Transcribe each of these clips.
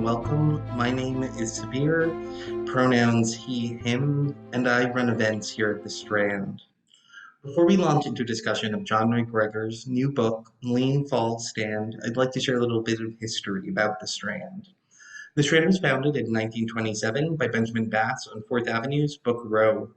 welcome. My name is Sabir, pronouns he, him, and I run events here at the Strand. Before we launch into discussion of Jon McGregor's new book, Lean Fall Stand, I'd like to share a little bit of history about the Strand. The Strand was founded in 1927 by Benjamin Bass on 4th Avenue's Book Row.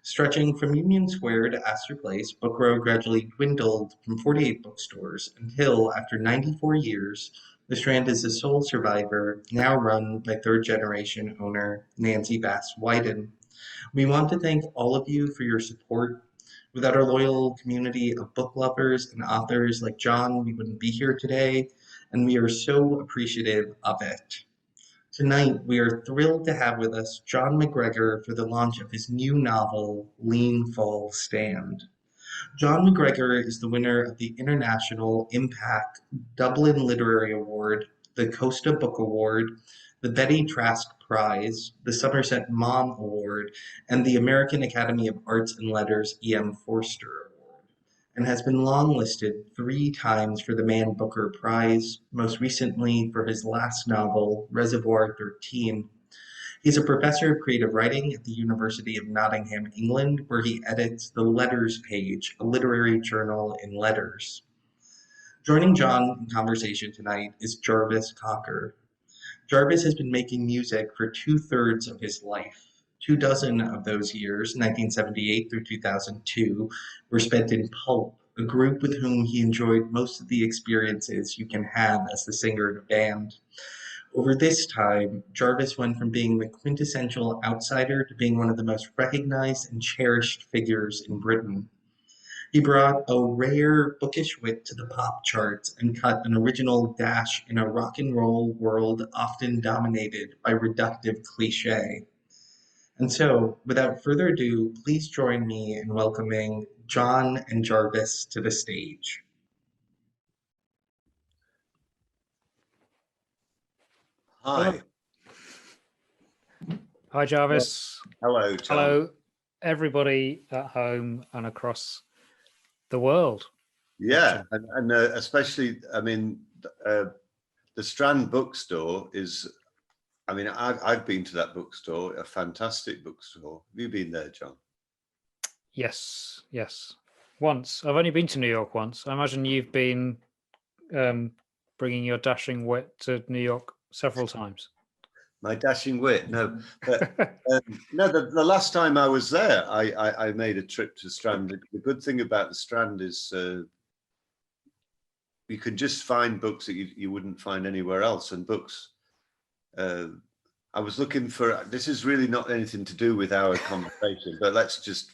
Stretching from Union Square to Astor Place, Book Row gradually dwindled from 48 bookstores until, after 94 years, the Strand is the sole survivor, now run by third-generation owner Nancy Bass Wyden. We want to thank all of you for your support. Without our loyal community of book lovers and authors like Jon, we wouldn't be here today, and we are so appreciative of it. Tonight, we are thrilled to have with us Jon McGregor for the launch of his new novel, Lean Fall Stand. Jon McGregor is the winner of the International Impact Dublin Literary Award, the Costa Book Award, the Betty Trask Prize, the Somerset Maugham Award, and the American Academy of Arts and Letters E.M. Forster Award, and has been longlisted 3 times for the Man Booker Prize, most recently for his last novel, Reservoir 13. He's a professor of creative writing at the University of Nottingham, England, where he edits the Letters page, a literary journal in letters. Joining Jon in conversation tonight is Jarvis Cocker. Jarvis has been making music for 2/3 of his life. 24 of those years, 1978 through 2002, were spent in Pulp, a group with whom he enjoyed most of the experiences you can have as the singer in a band. Over this time, Jarvis went from being the quintessential outsider to being one of the most recognized and cherished figures in Britain. He brought a rare bookish wit to the pop charts and cut an original dash in a rock and roll world often dominated by reductive cliche. And so, without further ado, please join me in welcoming Jon and Jarvis to the stage. Hi. Hi, Jarvis. Hello, Jon. Hello, everybody at home and across the world. Yeah, and especially, I mean, the Strand Bookstore is, I mean, I've been to that bookstore, a fantastic bookstore. Have you been there, Jon? Yes. Once. I've only been to New York once. I imagine you've been bringing your dashing wit to New York several times. My dashing wit, no. But, no, the last time I was there, I made a trip to Strand. The good thing about the Strand is you can just find books that you wouldn't find anywhere else. And books, I was looking for, this is really not anything to do with our conversation, but let's just,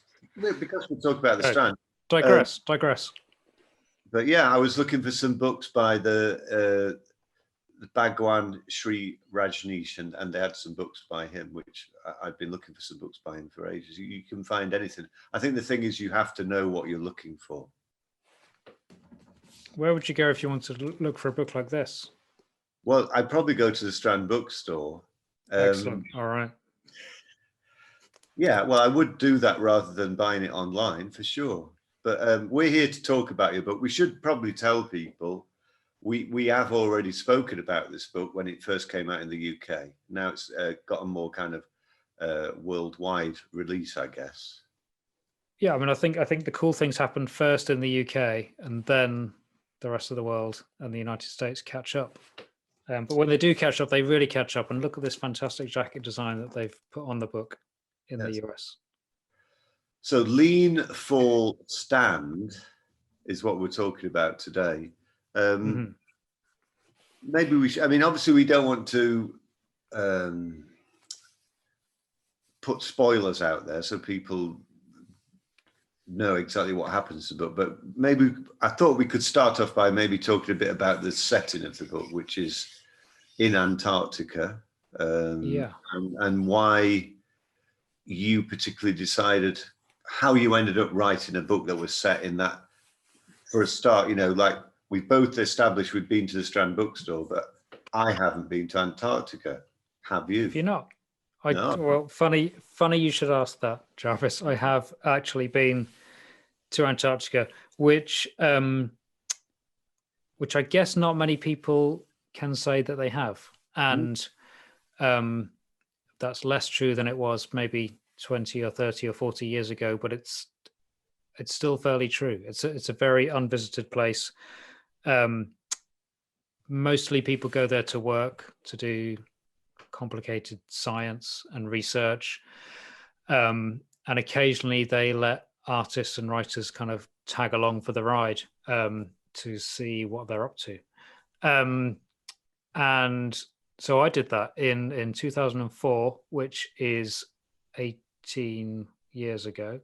because we talk about the Strand. Digress. But yeah, I was looking for some books by the Bhagwan Sri Rajneesh, and they had some books by him, which I've been looking for some books by him for ages. You can find anything. I think the thing is you have to know what you're looking for. Where would you go if you wanted to look for a book like this? Well, I'd probably go to the Strand Bookstore. Excellent. All right. Yeah, well, I would do that rather than buying it online for sure. But we're here to talk about your book. We should probably tell people we have already spoken about this book when it first came out in the UK. Now it's got a more kind of worldwide release, I guess. Yeah, I mean, I think the cool things happened first in the UK, and then the rest of the world and the United States catch up. But when they do catch up, they really catch up. And look at this fantastic jacket design that they've put on the book in the US. So Lean Fall Stand is what we're talking about today. Maybe we should, I mean, obviously we don't want to put spoilers out there so people know exactly what happens to the book, but maybe I thought we could start off by maybe talking a bit about the setting of the book, which is in Antarctica, and why you particularly decided, how you ended up writing a book that was set in that. For a start, you know, like we've both established we've been to the Strand Bookstore, but I haven't been to Antarctica. Have you? Have you not? No. Well, funny you should ask that, Jarvis. I have actually been to Antarctica, which I guess not many people can say that they have. And That's less true than it was maybe 20 or 30 or 40 years ago, but it's still fairly true. It's a very unvisited place. Mostly people go there to work, to do complicated science and research. And occasionally they let artists and writers kind of tag along for the ride to see what they're up to. And so I did that in 2004, which is 17 years ago.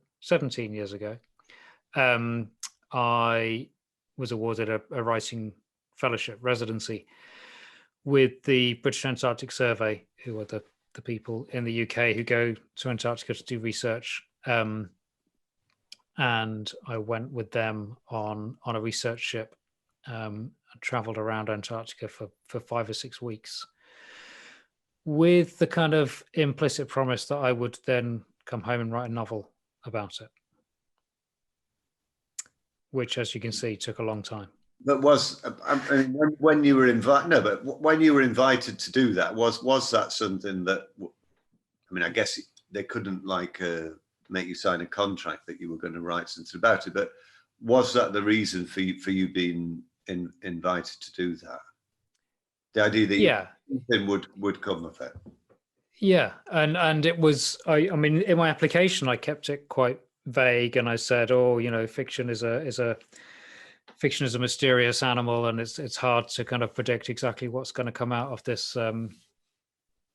I was awarded a writing fellowship residency with the British Antarctic Survey, who are the people in the UK who go to Antarctica to do research. And I went with them on a research ship. I traveled around Antarctica for 5 or 6 weeks with the kind of implicit promise that I would then come home and write a novel about it, which, as you can see, took a long time. But when you were invited? No, but when you were invited to do that, was that something that? I mean, I guess they couldn't make you sign a contract that you were going to write something about it. But was that the reason for you being invited to do that? The idea that something would come of it. Yeah, and it was. I mean, in my application, I kept it quite vague, and I said, fiction is a mysterious animal, and it's hard to kind of predict exactly what's going to come out of this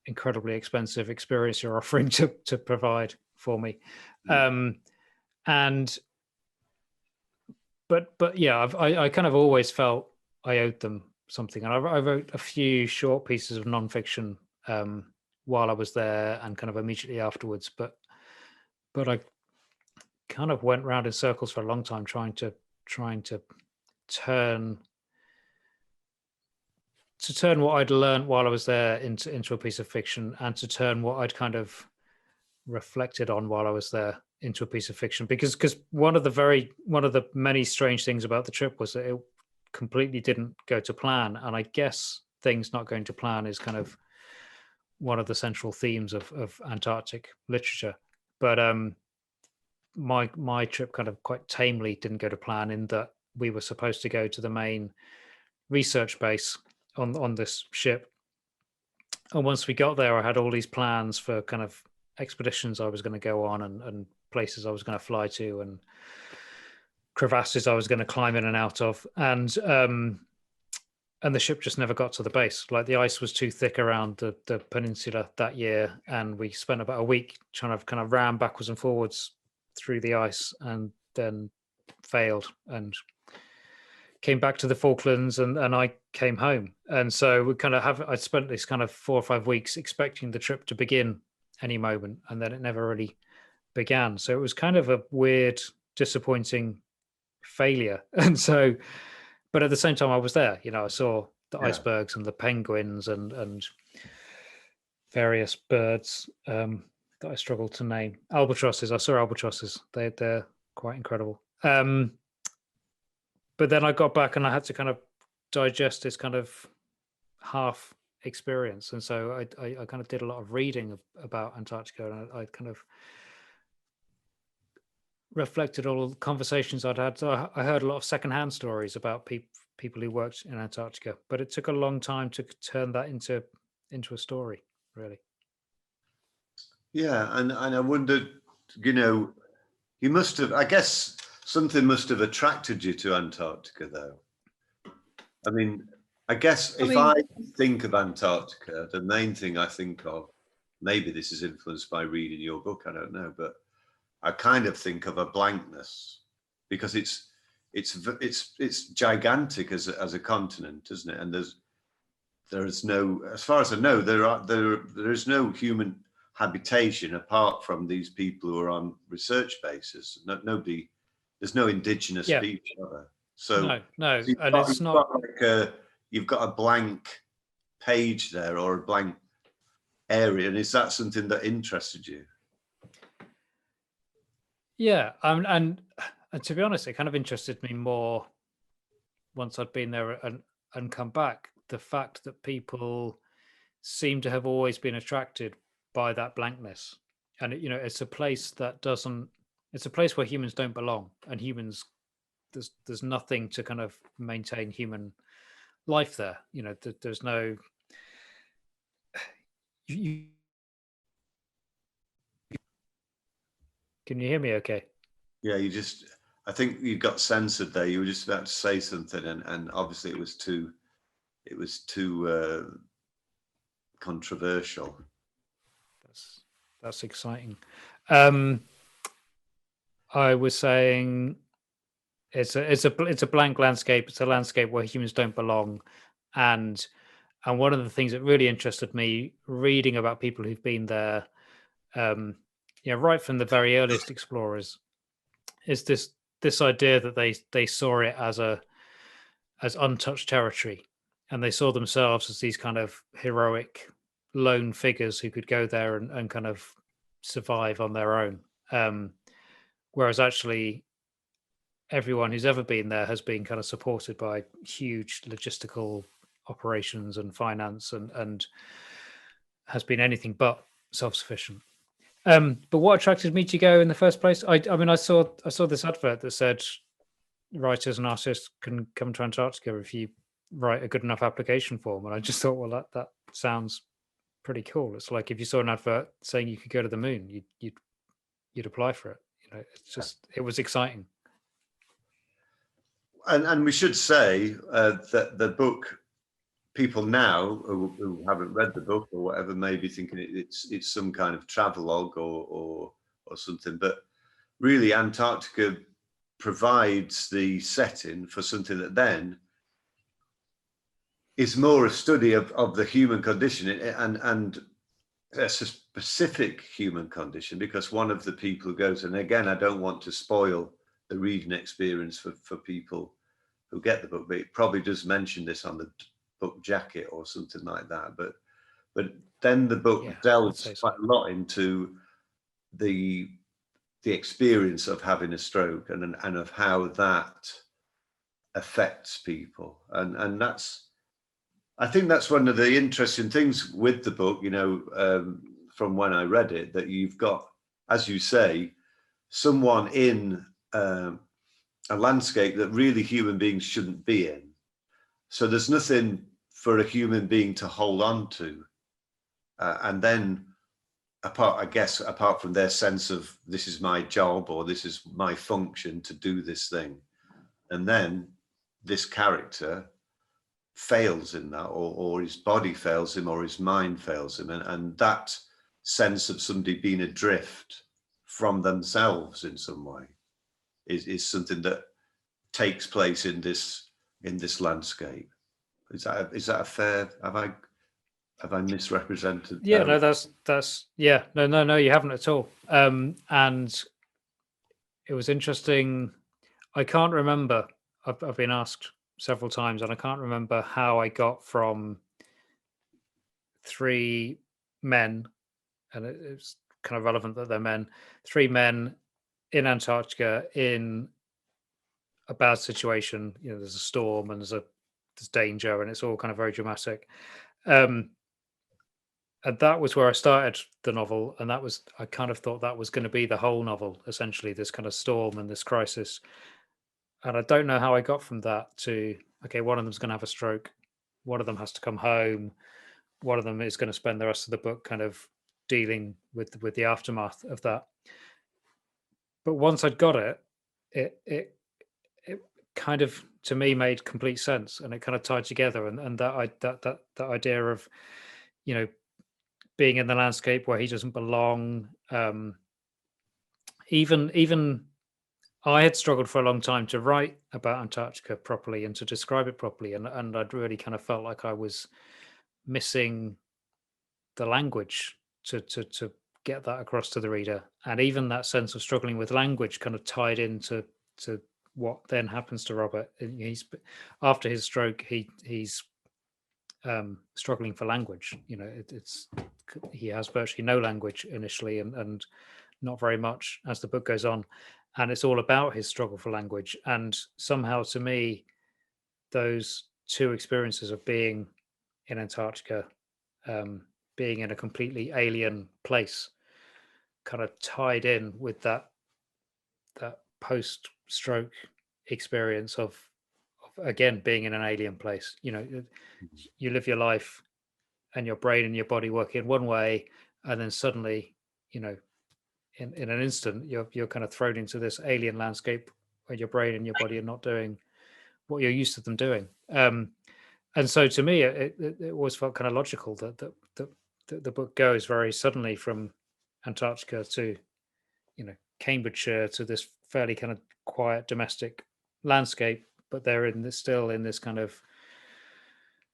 incredibly expensive experience you're offering to provide for me. But yeah, I kind of always felt I owed them something, and I wrote a few short pieces of nonfiction while I was there and kind of immediately afterwards. But I kind of went round in circles for a long time trying to turn what I'd learned while I was there into a piece of fiction, and to turn what I'd kind of reflected on while I was there into a piece of fiction. Because one of the many strange things about the trip was that it completely didn't go to plan, and I guess things not going to plan is kind of one of the central themes of Antarctic literature. But my trip kind of quite tamely didn't go to plan, in that we were supposed to go to the main research base on this ship, and once we got there, I had all these plans for kind of expeditions I was going to go on, and places I was going to fly to, and crevasses I was going to climb in and out of, and the ship just never got to the base. Like, the ice was too thick around the peninsula that year, and we spent about a week trying to kind of ram backwards and forwards through the ice, and then failed and came back to the Falklands, and I came home. And so we kind of I spent this kind of 4 or 5 weeks expecting the trip to begin any moment, and then it never really began. So it was kind of a weird, disappointing failure. And so, but at the same time I was there, I saw the icebergs and the penguins and various birds that I struggle to name. Albatrosses. I saw albatrosses. They're quite incredible. But then I got back and I had to kind of digest this kind of half experience. And so I kind of did a lot of reading about Antarctica, and I kind of reflected all the conversations I'd had. So I heard a lot of secondhand stories about people who worked in Antarctica, but it took a long time to turn that into a story, really. Yeah, and I wondered, you must have, I guess something must have attracted you to Antarctica, though. I mean, I guess if I think of Antarctica, the main thing I think of, maybe this is influenced by reading your book, I don't know, but I kind of think of a blankness, because it's gigantic as a continent, isn't it? And there is no, as far as I know, there is no human habitation apart from these people who are on research bases. There's no indigenous people, are there? So no, so and it's not like you've got a blank page there, or a blank area, and is that something that interested you? Yeah, and to be honest, it kind of interested me more once I'd been there and come back. The fact that people seem to have always been attracted by that blankness. And it's a place that doesn't. It's a place where humans don't belong, and humans there's nothing to kind of maintain human life there. There's no. You, can you hear me? Okay. Yeah, I think you got censored there. You were just about to say something, and obviously it was too controversial. That's exciting. I was saying it's a blank landscape. It's a landscape where humans don't belong, and one of the things that really interested me reading about people who've been there, right from the very earliest explorers, is this idea that they saw it as untouched territory, and they saw themselves as these kind of heroic lone figures who could go there and kind of survive on their own. Whereas actually everyone who's ever been there has been kind of supported by huge logistical operations and finance and has been anything but self-sufficient. But what attracted me to go in the first place? I mean, I saw this advert that said writers and artists can come to Antarctica if you write a good enough application form, and I just thought, well, that sounds pretty cool. It's like if you saw an advert saying you could go to the moon, you'd apply for it. It's just it was exciting. And we should say that the book, people now who haven't read the book or whatever may be thinking it's some kind of travelogue or something, but really Antarctica provides the setting for something that then is more a study of the human condition and a specific human condition, because one of the people who goes, and again, I don't want to spoil the reading experience for people who get the book, but it probably does mention this on the book jacket or something like that. But then the book delves quite a lot into the experience of having a stroke and of how that affects people, and I think that's one of the interesting things with the book, from when I read it, that you've got, as you say, someone in a landscape that really human beings shouldn't be in. So there's nothing for a human being to hold on to. And then apart from their sense of this is my job or this is my function to do this thing. And then this character fails in that, or his body fails him, or his mind fails him, and that sense of somebody being adrift from themselves in some way is something that takes place in this landscape. Is that a fair? Have I misrepresented? Yeah, no, that's yeah, no, you haven't at all. And it was interesting. I can't remember. I've been asked several times, and I can't remember how I got from 3 men, and it's kind of relevant that they're men. 3 men in Antarctica in a bad situation. There's a storm and there's danger, and it's all kind of very dramatic. And that was where I started the novel, and I kind of thought that was going to be the whole novel, essentially, this kind of storm and this crisis. And I don't know how I got from that to, okay, one of them's going to have a stroke, one of them has to come home, one of them is going to spend the rest of the book kind of dealing with the aftermath of that. But once I'd got it, it kind of, to me, made complete sense, and it kind of tied together. And that idea of, being in the landscape where he doesn't belong. Even I had struggled for a long time to write about Antarctica properly and to describe it properly, and I'd really kind of felt like I was missing the language to get that across to the reader. And even that sense of struggling with language kind of tied into what then happens to Robert. He's after his stroke, he's struggling for language. He has virtually no language initially, and not very much as the book goes on, and it's all about his struggle for language. And somehow, to me, those 2 experiences of being in Antarctica being in a completely alien place, kind of tied in with that post-stroke experience of again being in an alien place. You live your life and your brain and your body work in one way, and then suddenly, in an instant, you're kind of thrown into this alien landscape where your brain and your body are not doing what you're used to them doing. And so to me, it always felt kind of logical that the book goes very suddenly from Antarctica to, Cambridgeshire, to this fairly kind of quiet domestic landscape, but they're still in this kind of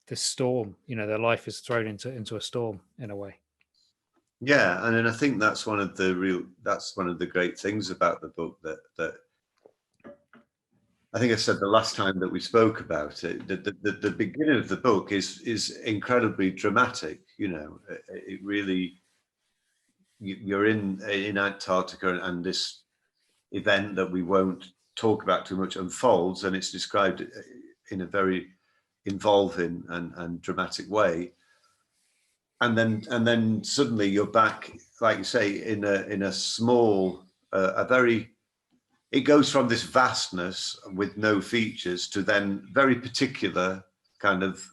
this storm. Their life is thrown into a storm in a way. Yeah, and then I think that's one of the great things about the book that I think I said the last time that we spoke about it. The beginning of the book is incredibly dramatic. It really, you're in Antarctica, and this event that we won't talk about too much unfolds, and it's described in a very involving and dramatic way. And then suddenly you're back, like you say, in a small, it goes from this vastness with no features to then very particular kind of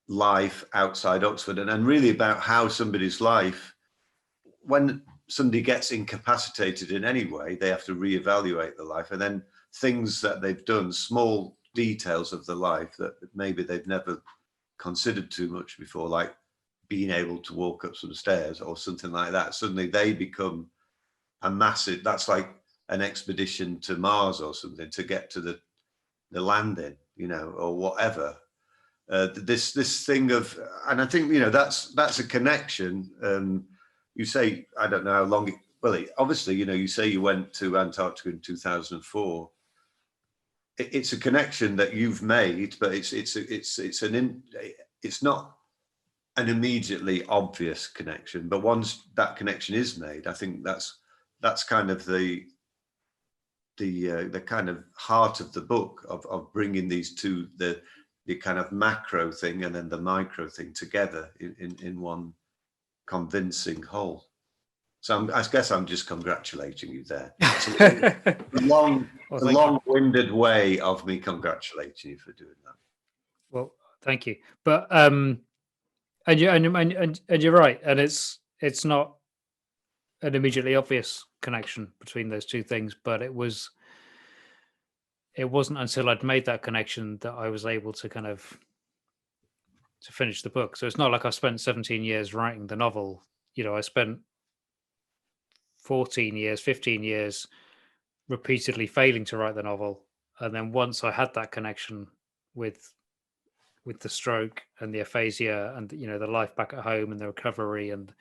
life outside Oxford, and really about how somebody's life, when somebody gets incapacitated in any way, they have to reevaluate the life, and then things that they've done, small details of the life that maybe they've never considered too much before, like being able to walk up some stairs or something like that. Suddenly they become a massive, that's like an expedition to Mars or something, to get to the landing, or whatever. This thing of, and I think, that's a connection. You say, I don't know how long, obviously, you say you went to Antarctica in 2004. It's a connection that you've made, but it's not an immediately obvious connection. But once that connection is made, I think that's kind of the kind of heart of the book, of bringing these two, the kind of macro thing and then the micro thing together in one convincing whole. So I guess I'm just congratulating you there. A long-winded way of me congratulating you for doing that. Well, thank you. But and you're right, and it's not an immediately obvious connection between those two things, but it wasn't until I'd made that connection that I was able to kind of to finish the book. So it's not like I spent 17 years writing the novel. I spent 14 years, 15 years repeatedly failing to write the novel. And then once I had that connection with the stroke and the aphasia and, the life back at home and the recovery and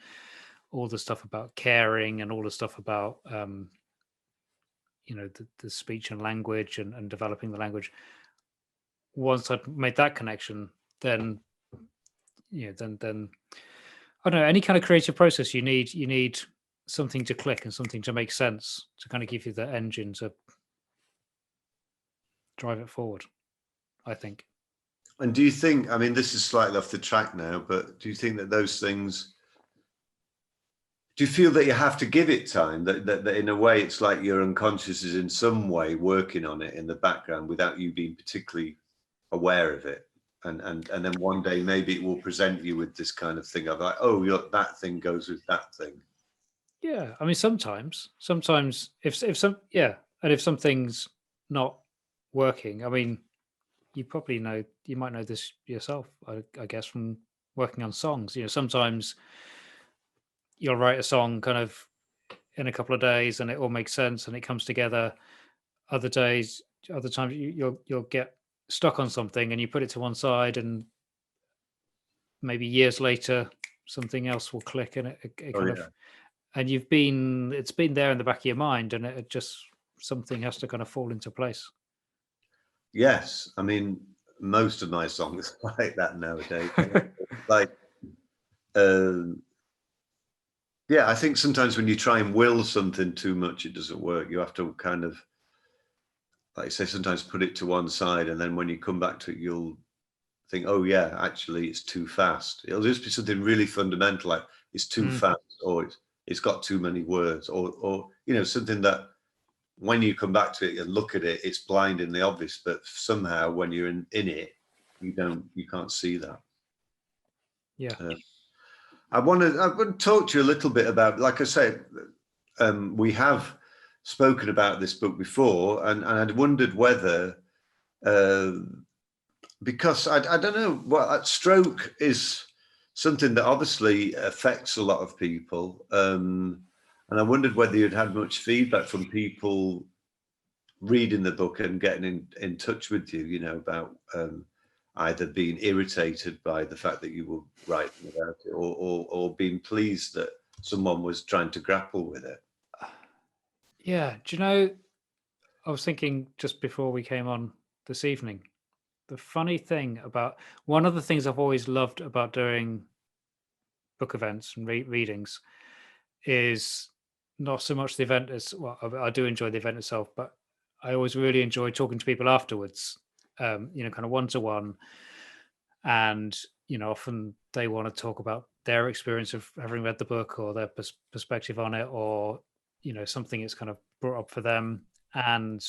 all the stuff about caring and all the stuff about, the speech and language and developing the language. Once I'd made that connection, then, then I don't know, any kind of creative process, you need something to click and something to make sense to kind of give you the engine to drive it forward, I think. And do you think, I mean, this is slightly off the track now, but do you think that those things, do you feel that you have to give it time, that in a way it's like your unconscious is in some way working on it in the background without you being particularly aware of it? And then one day maybe it will present you with this kind of thing of like, oh, that thing goes with that thing. Yeah, I mean, sometimes if something's not working, I mean, you might know this yourself, I guess, from working on songs. Sometimes you'll write a song kind of in a couple of days and it all makes sense and it comes together. Other times you'll get stuck on something and you put it to one side, and maybe years later something else will click and it kind of, and it's been there in the back of your mind, and it just, something has to kind of fall into place. Yes, I mean, most of my songs are like that nowadays. Like, yeah, I think sometimes when you try and will something too much, it doesn't work. You have to kind of, like you say, sometimes put it to one side, and then when you come back to it, you'll think, oh yeah, actually it's too fast. It'll just be something really fundamental, like it's too fast, or it's got too many words, or you know, something that when you come back to it and look at it, it's blindingly obvious, but somehow when you're in it, you can't see that. Yeah. I want to talk to you a little bit about, like I say, we have spoken about this book before, and I'd wondered whether, because I don't know, well, stroke is something that obviously affects a lot of people, and I wondered whether you'd had much feedback from people reading the book and getting in touch with you, you know, about either being irritated by the fact that you were writing about it, or being pleased that someone was trying to grapple with it. Yeah. Do you know, I was thinking just before we came on this evening, the funny thing about, one of the things I've always loved about doing book events and readings is not so much the event as, well, I do enjoy the event itself, but I always really enjoy talking to people afterwards, you know, kind of one-to-one. And, you know, often they want to talk about their experience of having read the book, or their perspective on it, or, you know, something it's kind of brought up for them. And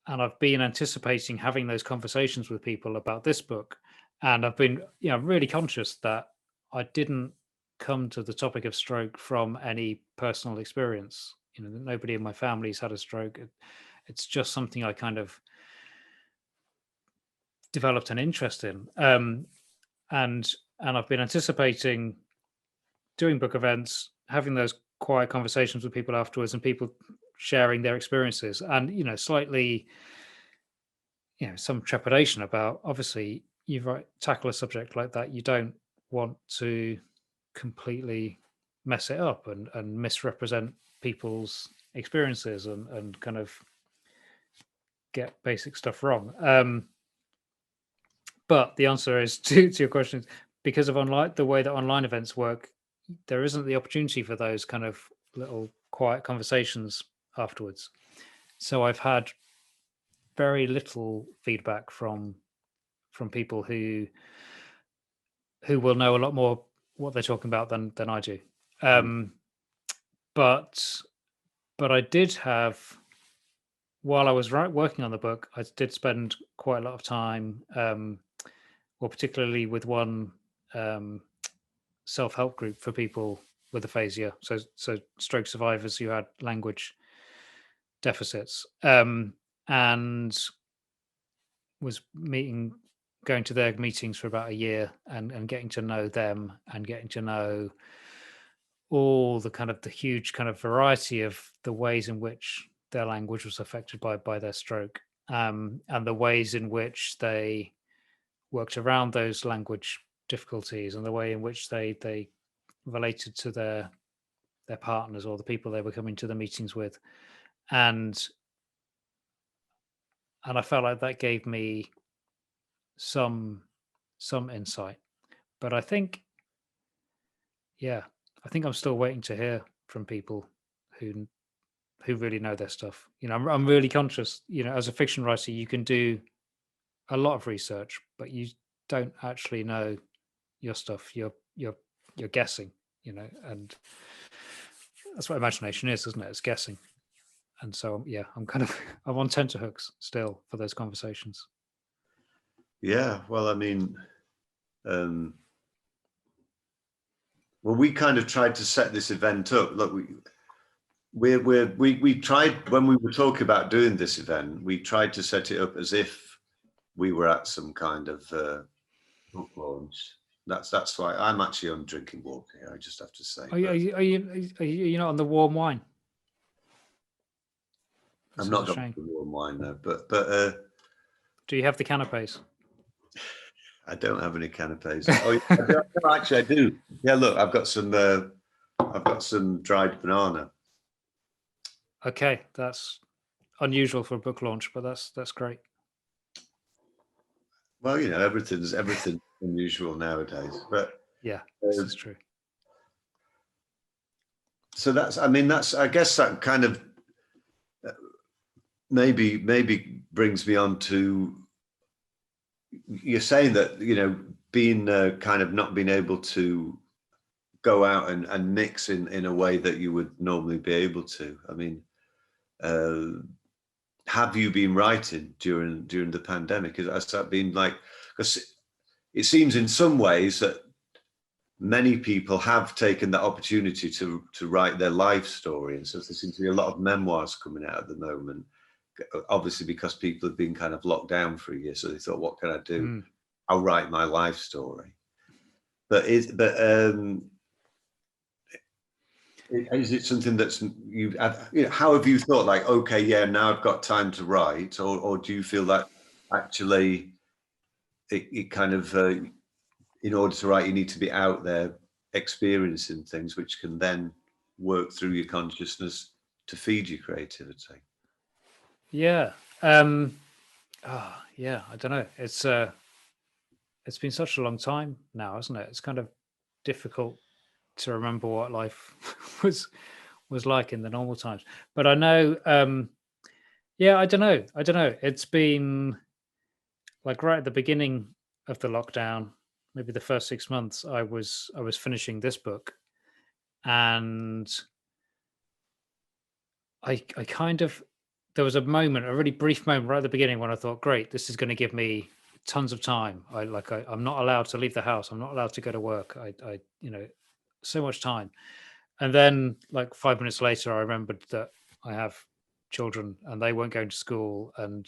I've been anticipating having those conversations with people about this book. And I've been, you know, really conscious that I didn't come to the topic of stroke from any personal experience. You know, nobody in my family's had a stroke. It's just something I kind of developed an interest in. And I've been anticipating doing book events, having those quiet conversations with people afterwards, and people sharing their experiences, and, you know, slightly, you know, some trepidation about, obviously you tackle a subject like that, you don't want to completely mess it up and misrepresent people's experiences, and kind of get basic stuff wrong. But the answer is to your question, because of the way that online events work, there isn't the opportunity for those kind of little quiet conversations afterwards. So I've had very little feedback from people who will know a lot more what they're talking about than I do. But I did have, while I was working on the book, I did spend quite a lot of time, well, particularly with one self-help group for people with aphasia, so stroke survivors who had language deficits, and was going to their meetings for about a year, and getting to know them, and getting to know all the huge kind of variety of the ways in which their language was affected by their stroke, and the ways in which they worked around those language difficulties, and the way in which they related to their partners or the people they were coming to the meetings with. And I felt like that gave me some insight. But I think I'm still waiting to hear from people who really know their stuff. You know, I'm really conscious, you know, as a fiction writer, you can do a lot of research, but you don't actually know your stuff. You're guessing, you know, and that's what imagination is, isn't it? It's guessing. And so, yeah, I'm on tenterhooks still for those conversations. Yeah, well, I mean, well, we kind of tried to set this event up. Look, we tried, when we were talking about doing this event, we tried to set it up as if we were at some kind of book launch. That's why I'm actually on drinking water here, I just have to say. Are you not on the warm wine? I'm not going to warm wine though, but do you have the canapes? I don't have any canapes. Oh, actually, I do. Yeah, look, I've got some dried banana. Okay, that's unusual for a book launch, but that's great. Well, you know, everything's unusual nowadays, but yeah, this is true. So I guess that kind of maybe brings me on to you're saying that, being kind of not being able to go out and mix in a way that you would normally be able to. I mean, have you been writing during the pandemic? Has that been like, because it seems in some ways that many people have taken that opportunity to write their life story, and so there seems to be a lot of memoirs coming out at the moment, obviously because people have been kind of locked down for a year, so they thought, what can I do? I'll write my life story. But is it something that's how have you thought, like, okay, yeah, now I've got time to write, or do you feel that actually it kind of in order to write you need to be out there experiencing things which can then work through your consciousness to feed your creativity? Yeah. Yeah, I don't know. It's been such a long time now, hasn't it? It's kind of difficult to remember what life was like in the normal times. But I know, yeah, I don't know. It's been like right at the beginning of the lockdown, maybe the first 6 months, I was finishing this book, and I kind of, there was a moment, a really brief moment right at the beginning when I thought, great, this is going to give me tons of time. I'm not allowed to leave the house. I'm not allowed to go to work. I so much time. And then like 5 minutes later, I remembered that I have children and they weren't going to school, and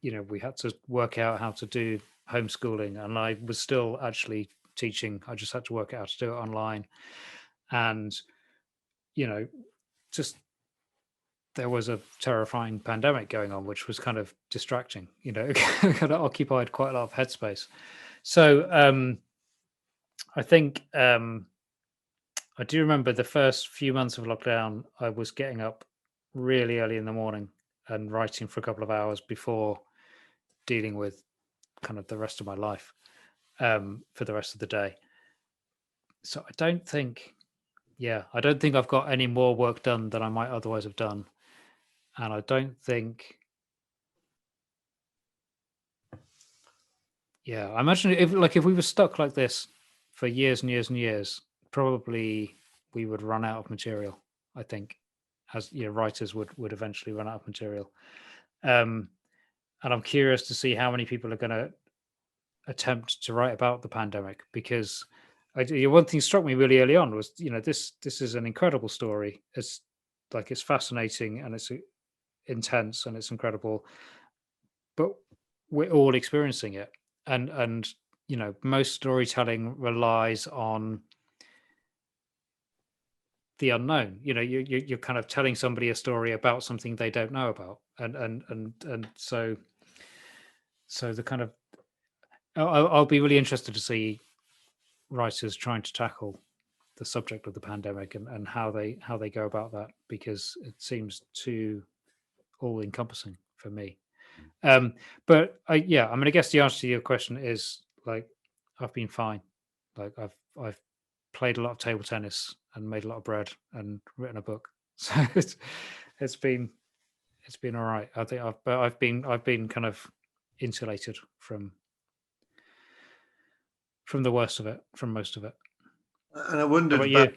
we had to work out how to do homeschooling, and I was still actually teaching. I just had to work out how to do it online, and just there was a terrifying pandemic going on, which was kind of distracting. Kind of occupied quite a lot of headspace. So I think I do remember the first few months of lockdown, I was getting up really early in the morning and writing for a couple of hours before dealing with kind of the rest of my life for the rest of the day. So I don't think I've got any more work done than I might otherwise have done. And I don't think, I imagine if we were stuck like this for years and years and years, probably we would run out of material. I think, as writers would eventually run out of material. And I'm curious to see how many people are going to attempt to write about the pandemic, because one thing struck me really early on was this is an incredible story. It's fascinating and it's intense and it's incredible, but we're all experiencing it, and most storytelling relies on the unknown. You're kind of telling somebody a story about something they don't know about, and so the kind of I'll be really interested to see writers trying to tackle the subject of the pandemic and how they go about that, because it seems too all encompassing for me. But I guess the answer to your question is, like, I've been fine. Like I've played a lot of table tennis and made a lot of bread and written a book. So it's been all right. I think I've been kind of insulated from the worst of it, from most of it. And I wondered about you?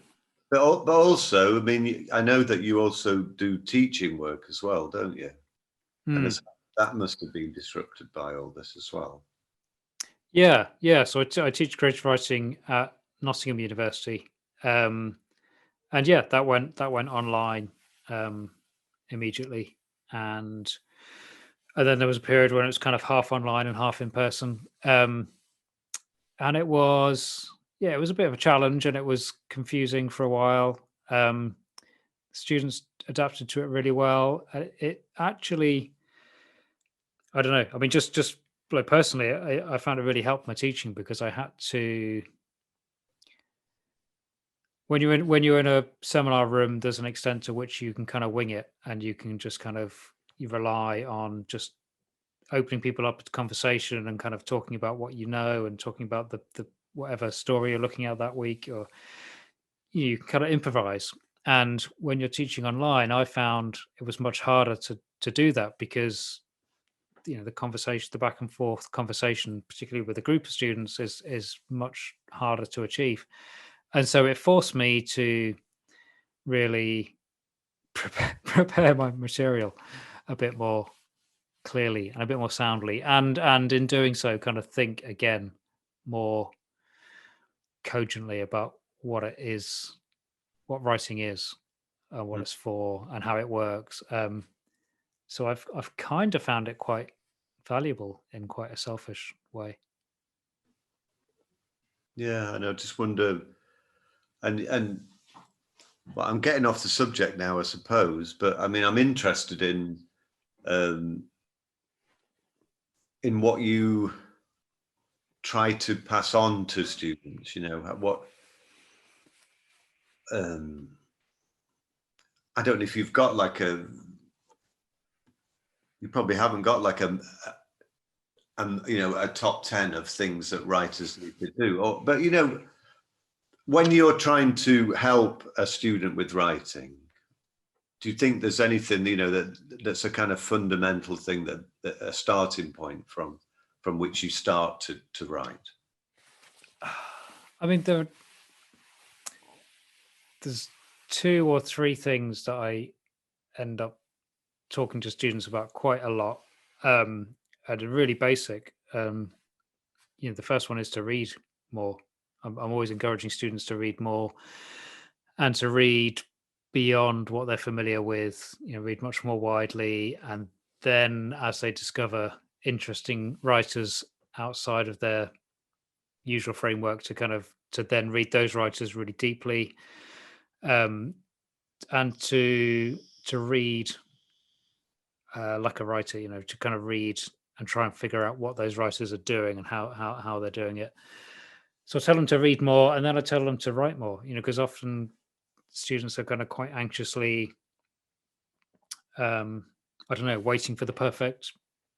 but also, I mean, I know that you also do teaching work as well, don't you? And that must have been disrupted by all this as well. Yeah. So I teach creative writing at Nottingham University, and that went online immediately, and then there was a period when it was kind of half online and half in person, and it was a bit of a challenge, and it was confusing for a while. Students adapted to it really well. It actually, I don't know. I mean, just like personally, I found it really helped my teaching, because I had to. When you're in a seminar room, there's an extent to which you can kind of wing it, and you can just kind of you rely on just opening people up to conversation and kind of talking about what you know and talking about the whatever story you're looking at that week, or you can kind of improvise. And when you're teaching online, I found it was much harder to do that, because the conversation, the back and forth conversation, particularly with a group of students, is much harder to achieve. And so it forced me to really prepare my material a bit more clearly and a bit more soundly, and in doing so kind of think again more cogently about what it is, what writing is, and what it's for, and how it works. So I've kind of found it quite valuable in quite a selfish way. Yeah, and I just wonder, and well, I'm getting off the subject now, I suppose, but I mean, I'm interested in what you try to pass on to students. What I don't know if you've got like you probably haven't got like a top 10 of things that writers need to do, but when you're trying to help a student with writing, do you think there's anything that's a kind of fundamental thing that a starting point from which you start to write? I mean, there's 2 or 3 things that I end up talking to students about quite a lot, at a really basic. The first one is to read more. I'm always encouraging students to read more and to read beyond what they're familiar with. Read much more widely, and then as they discover interesting writers outside of their usual framework, to then read those writers really deeply, and to read like a writer, to kind of read and try and figure out what those writers are doing and how they're doing it. So I tell them to read more, and then I tell them to write more, because often students are kind of quite anxiously, I don't know, waiting for the perfect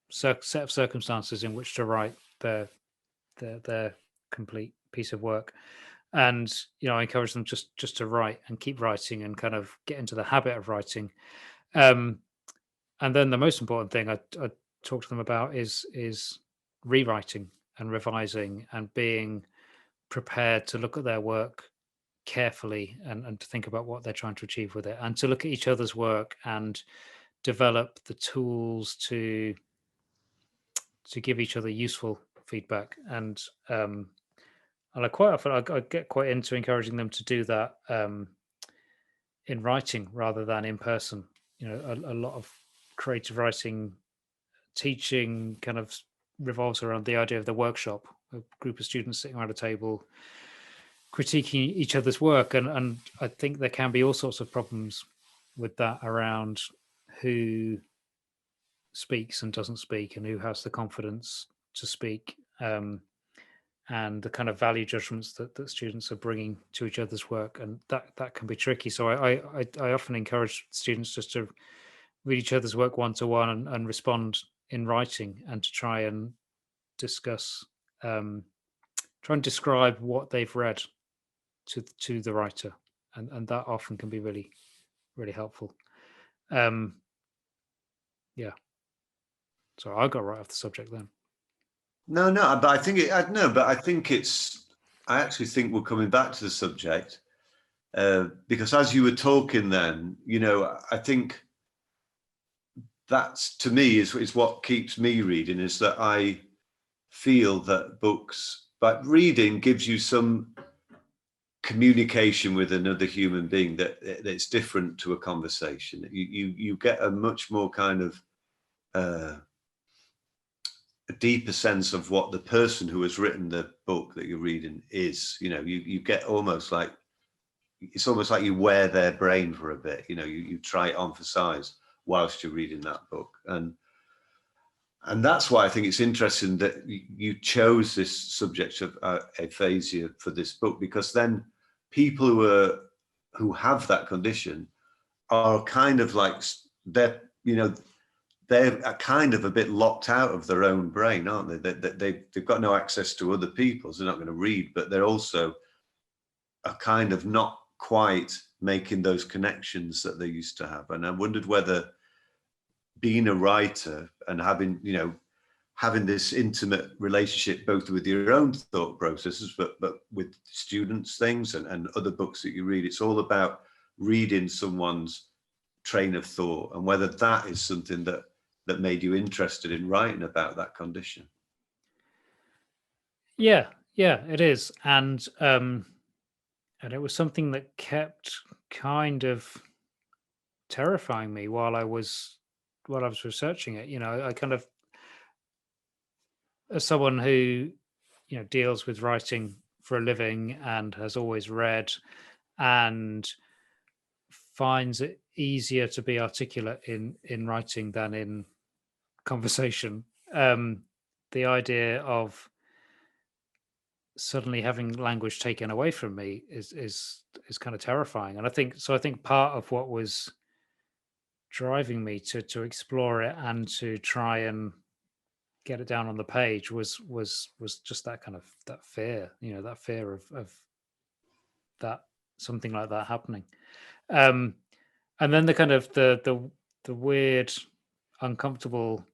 set of circumstances in which to write their complete piece of work. And I encourage them just to write and keep writing and kind of get into the habit of writing. And then the most important thing I talk to them about is rewriting and revising and being prepared to look at their work carefully and to think about what they're trying to achieve with it, and to look at each other's work and develop the tools to give each other useful feedback. And I quite often I get quite into encouraging them to do that in writing rather than in person. A lot of creative writing teaching kind of revolves around the idea of the workshop, a group of students sitting around a table critiquing each other's work, and I think there can be all sorts of problems with that around who speaks and doesn't speak, and who has the confidence to speak, and the kind of value judgments that students are bringing to each other's work, and that can be tricky. So I often encourage students just to read each other's work one-to-one and respond in writing, and to try and discuss, try and describe what they've read to the writer, and that often can be really, really helpful. Yeah. So I got right off the subject then. No, but I think I actually think we're coming back to the subject, because as you were talking then, I think that's, to me, is what keeps me reading, is that I feel that books, but reading gives you some communication with another human being that's different to a conversation. You get a much more kind of a deeper sense of what the person who has written the book that you're reading is. You get almost like, it's almost like you wear their brain for a bit. You try to emphasize whilst you're reading that book, and that's why I think it's interesting that you chose this subject of aphasia for this book, because then people who have that condition are kind of like, they're kind of a bit locked out of their own brain, aren't they? They've got no access to other people's. They're not going to read, but they're also are kind of not quite making those connections that they used to have. And I wondered whether being a writer and having this intimate relationship both with your own thought processes, but with students' things and other books that you read. It's all about reading someone's train of thought, and whether that is something that made you interested in writing about that condition. Yeah, it is, and it was something that kept kind of terrifying me while I was researching it. I kind of, as someone who deals with writing for a living and has always read and finds it easier to be articulate in writing than in conversation. The idea of suddenly having language taken away from me is kind of terrifying, and I think part of what was driving me to explore it and to try and get it down on the page was just that kind of that fear, that fear of that something like that happening. And then the kind of the weird, uncomfortable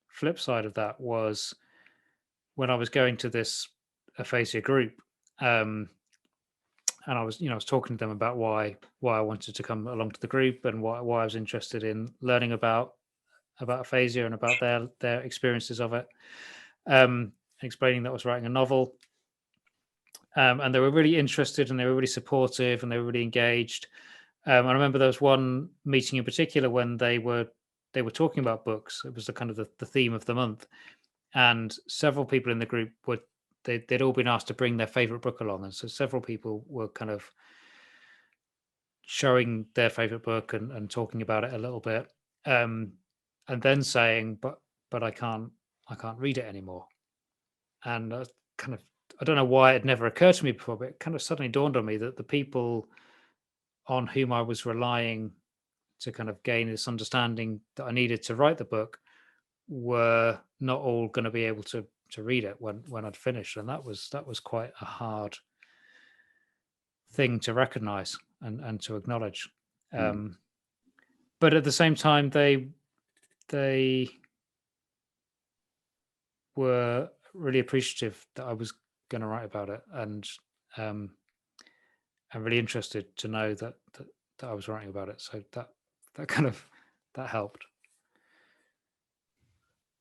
flip side of that was when I was going to this aphasia group, and I was talking to them about why I wanted to come along to the group and why I was interested in learning about aphasia and about their experiences of it, explaining that I was writing a novel. And they were really interested, and they were really supportive, and they were really engaged. I remember there was one meeting in particular when they were talking about books. It was the kind of the theme of the month, and several people in the group they'd all been asked to bring their favorite book along, and so several people were kind of showing their favorite book and talking about it a little bit, and then saying, "But I can't read it anymore." And I don't know why it never occurred to me before, but it kind of suddenly dawned on me that the people on whom I was relying to kind of gain this understanding that I needed to write the book were not all going to be able to read it when I'd finished, and that was quite a hard thing to recognize and to acknowledge. But at the same time, they were really appreciative that I was going to write about it, and I'm really interested to know that I was writing about it. So that kind of that helped.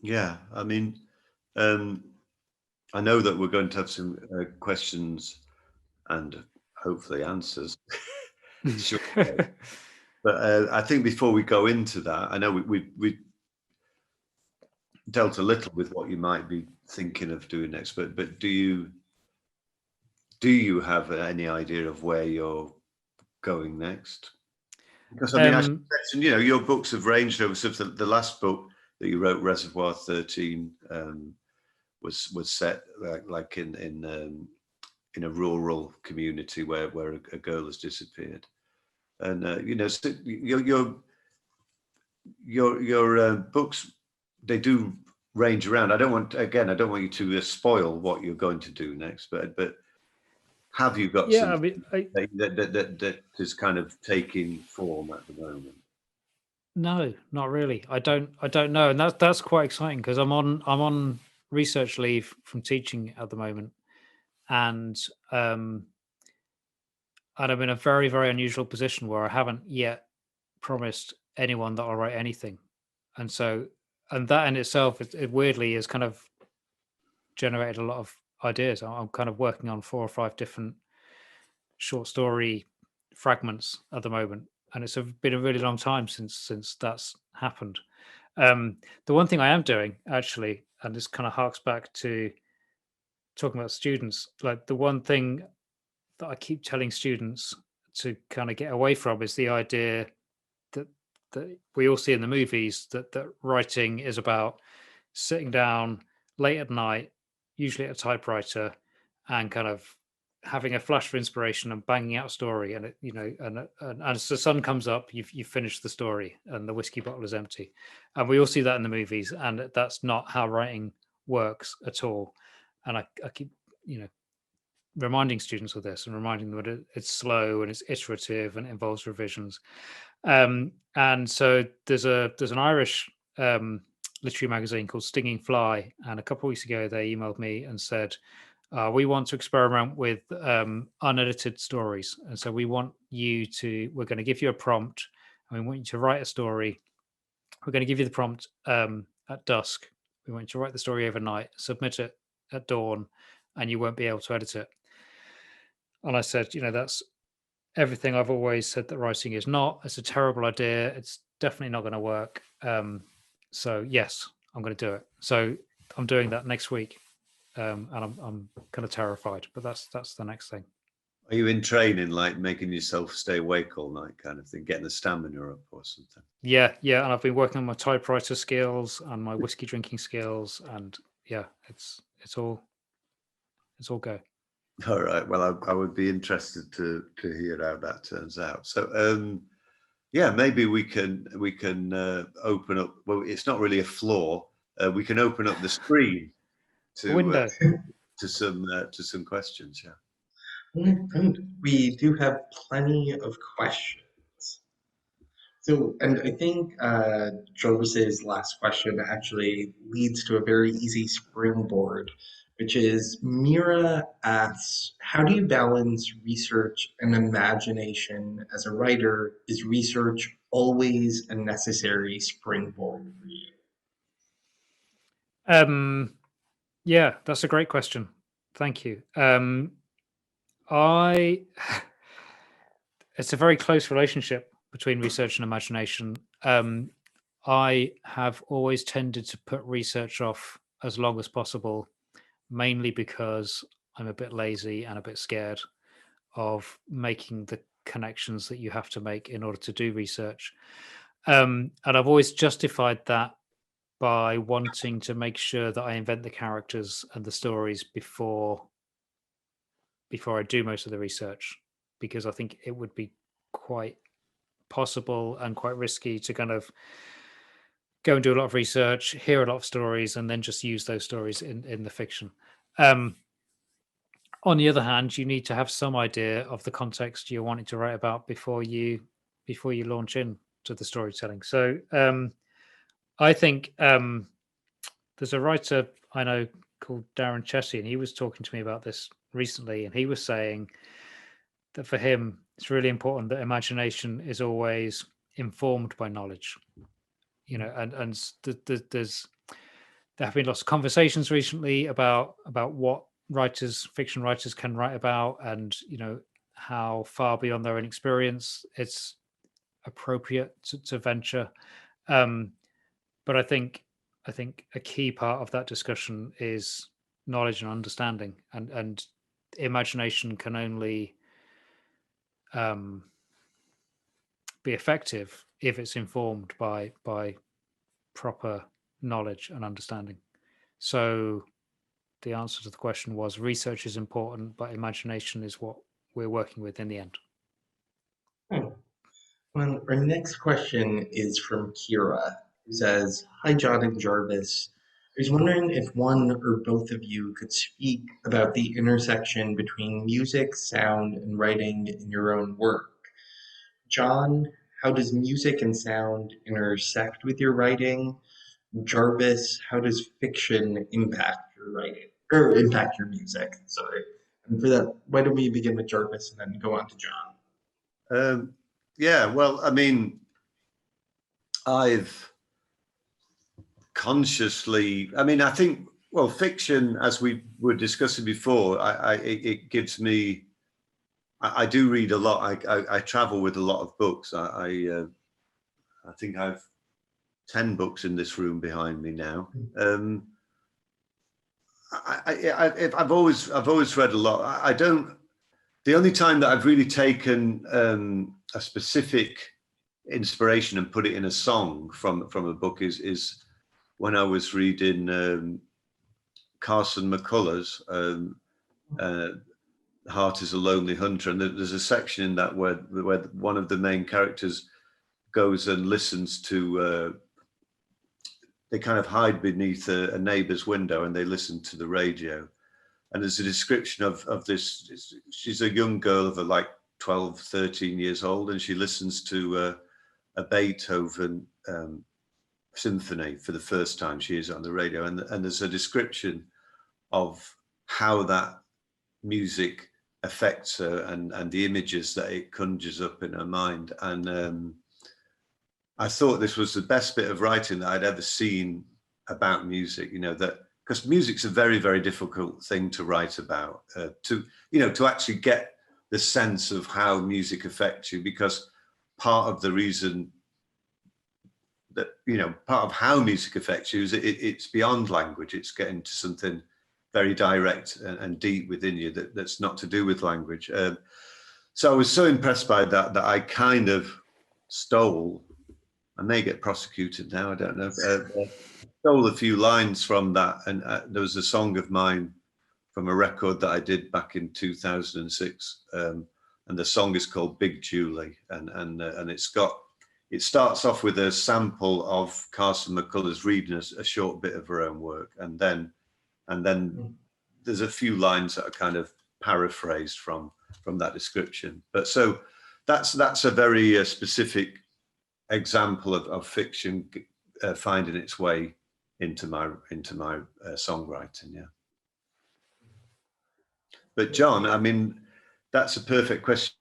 Yeah, I mean, I know that we're going to have some questions and hopefully answers. Sure. But I think before we go into that, I know we dealt a little with what you might be thinking of doing next, but do you have any idea of where you're going next? Because I mean, as you mentioned, your books have ranged over. So the last book that you wrote, Reservoir 13, was set like in a rural community where a girl has disappeared, and so your books, they do range around. I don't want you to spoil what you're going to do next, but have you got something that is kind of taking form at the moment? No, not really. I don't know, and that's quite exciting because I'm on research leave from teaching at the moment, and I'm in a very, very unusual position where I haven't yet promised anyone that I'll write anything, and that in itself, it weirdly has kind of generated a lot of ideas. I'm kind of working on 4 or 5 different short story fragments at the moment, and it's been a really long time since that's happened. The one thing I am doing actually, and this kind of harks back to talking about students, like the one thing that I keep telling students to kind of get away from is the idea that we all see in the movies that writing is about sitting down late at night, usually at a typewriter, and kind of having a flash of inspiration and banging out a story, and and as the sun comes up, you've finished the story and the whiskey bottle is empty, and we all see that in the movies, and that's not how writing works at all. And I keep reminding students of this and reminding them that it's slow and it's iterative and it involves revisions. And so there's an Irish literary magazine called Stinging Fly, and a couple of weeks ago they emailed me and said, we want to experiment with unedited stories, and so we're going to give you a prompt, and we want you to write a story. We're going to give you the prompt at dusk. We want you to write the story overnight, submit it at dawn, and you won't be able to edit it. And I said, that's everything I've always said that writing is not. It's a terrible idea. It's definitely not going to work. So yes, I'm going to do it. So I'm doing that next week, and I'm kind of terrified. But that's the next thing. Are you in training, like making yourself stay awake all night, kind of thing, getting the stamina up or something? Yeah, and I've been working on my typewriter skills and my whiskey drinking skills, and yeah, it's all go. All right. Well, I would be interested to hear how that turns out. So, yeah, maybe we can open up. Well, it's not really a floor. We can open up the screen to window to some questions. Yeah. We do have plenty of questions. So, and I think Jarvis's last question actually leads to a very easy springboard, which is Mira asks, how do you balance research and imagination as a writer? Is research always a necessary springboard for you? Yeah, that's a great question. Thank you. It's a very close relationship between research and imagination. I have always tended to put research off as long as possible, mainly because I'm a bit lazy and a bit scared of making the connections that you have to make in order to do research. And I've always justified that by wanting to make sure that I invent the characters and the stories before I do most of the research, because I think it would be quite possible and quite risky to kind of go and do a lot of research, hear a lot of stories, and then just use those stories in the fiction. On the other hand, you need to have some idea of the context you're wanting to write about before you launch into the storytelling. So I think there's a writer I know called Darren Chessie, and he was talking to me about this recently, and he was saying that for him, it's really important that imagination is always informed by knowledge. And there have been lots of conversations recently about what fiction writers can write about, and how far beyond their own experience it's appropriate to venture. But I think a key part of that discussion is knowledge and understanding, and imagination can only be effective if it's informed by proper knowledge and understanding. So the answer to the question was research is important, but imagination is what we're working with in the end. Well, our next question is from Kira, who says, hi, John and Jarvis. I was wondering if one or both of you could speak about the intersection between music, sound, and writing in your own work. John, how does music and sound intersect with your writing? Jarvis, how does fiction impact your writing or impact your music? Sorry. And for that, why don't we begin with Jarvis and then go on to John? Yeah, well, I mean, I've consciously, I think, well, fiction, as we were discussing before, it gives me, I do read a lot. I travel with a lot of books. I think I've 10 books in this room behind me now. I've always read a lot. The only time that I've really taken a specific inspiration and put it in a song from a book is when I was reading Carson McCullers, Heart is a Lonely Hunter, and there's a section in that where one of the main characters goes and listens to they kind of hide beneath a neighbor's window and they listen to the radio. And there's a description of this. She's a young girl of like 12, 13 years old, and she listens to a Beethoven symphony for the first time. She hears it on the radio, and there's a description of how that music affects her and the images that it conjures up in her mind. And I thought this was the best bit of writing that I'd ever seen about music, you know, that because music's a very, very difficult thing to write about, to actually get the sense of how music affects you, because part of the reason that, you know, part of how music affects you is it's beyond language. It's getting to something very direct and deep within you that's not to do with language. So I was so impressed by that I kind of stole, I may get prosecuted now, I don't know, stole a few lines from that. And there was a song of mine from a record that I did back in 2006. And the song is called Big Julie. And it starts off with a sample of Carson McCullers reading a short bit of her own work. And then there's a few lines that are kind of paraphrased from that description. But so that's a very specific example of fiction finding its way into my songwriting. Yeah. But Jon, I mean, that's a perfect question.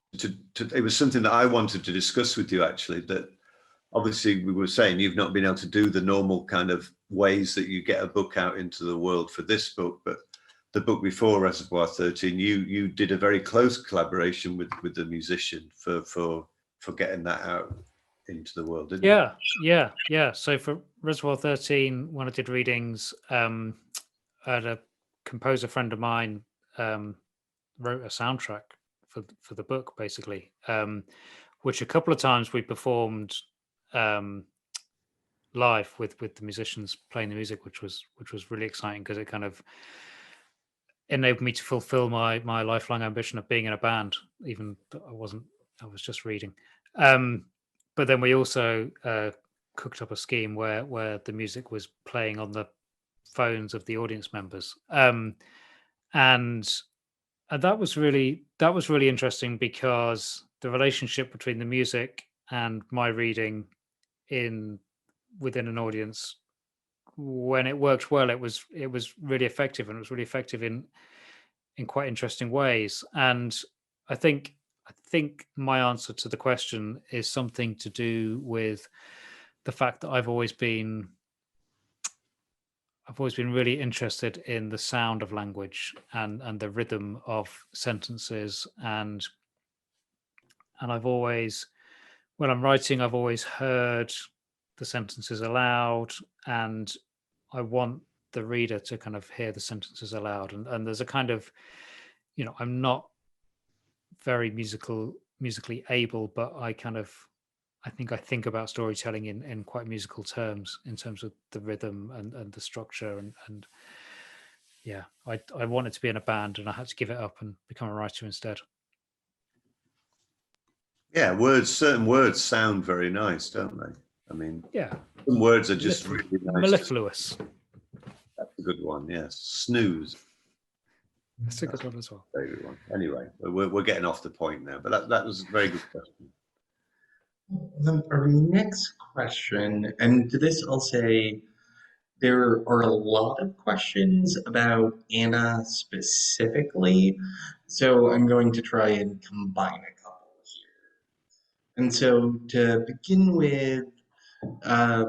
It was something that I wanted to discuss with you, actually, that obviously we were saying you've not been able to do the normal kind of ways that you get a book out into the world for this book, but the book before Reservoir 13, you did a very close collaboration with the musician for getting that out into the world, didn't you? Yeah. So for Reservoir 13, when I did readings, I had a composer friend of mine wrote a soundtrack for the book, basically, which a couple of times we performed live with the musicians playing the music, which was really exciting because it kind of enabled me to fulfill my lifelong ambition of being in a band, even though I was just reading. But then we also cooked up a scheme where the music was playing on the phones of the audience members, and that was really interesting because the relationship between the music and my reading within an audience, when it worked well, it was really effective, and it was really effective in quite interesting ways. And I think my answer to the question is something to do with the fact that I've always been really interested in the sound of language and the rhythm of sentences, and I've always, when I'm writing, I've always heard the sentences aloud, and I want the reader to kind of hear the sentences aloud. And there's a kind of, you know, I'm not very musically able, but I think about storytelling in quite musical terms, in terms of the rhythm and the structure, and yeah, I wanted to be in a band, and I had to give it up and become a writer instead. Yeah, certain words sound very nice, don't they? I mean, yeah, some words are just really nice. Mellifluous. That's a good one. Yes, snooze. That's a good one as well. Favorite one. Anyway, we're getting off the point now, but that was a very good question. Our next question, and to this I'll say there are a lot of questions about Anna specifically, so I'm going to try and combine a couple here. And so to begin with, uh,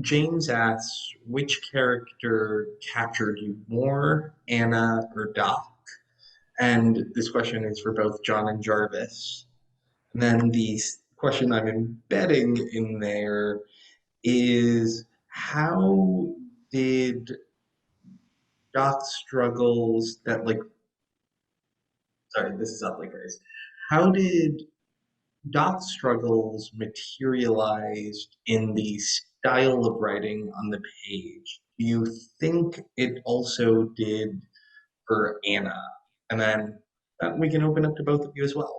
James asks, which character captured you more, Anna or Doc? And this question is for both Jon and Jarvis. And then the question I'm embedding in there is, how did Doc's struggles sorry, this is oddly phrased. How did Doc's struggles materialized in the style of writing on the page? Do you think it also did for Anna? And then we can open up to both of you as well.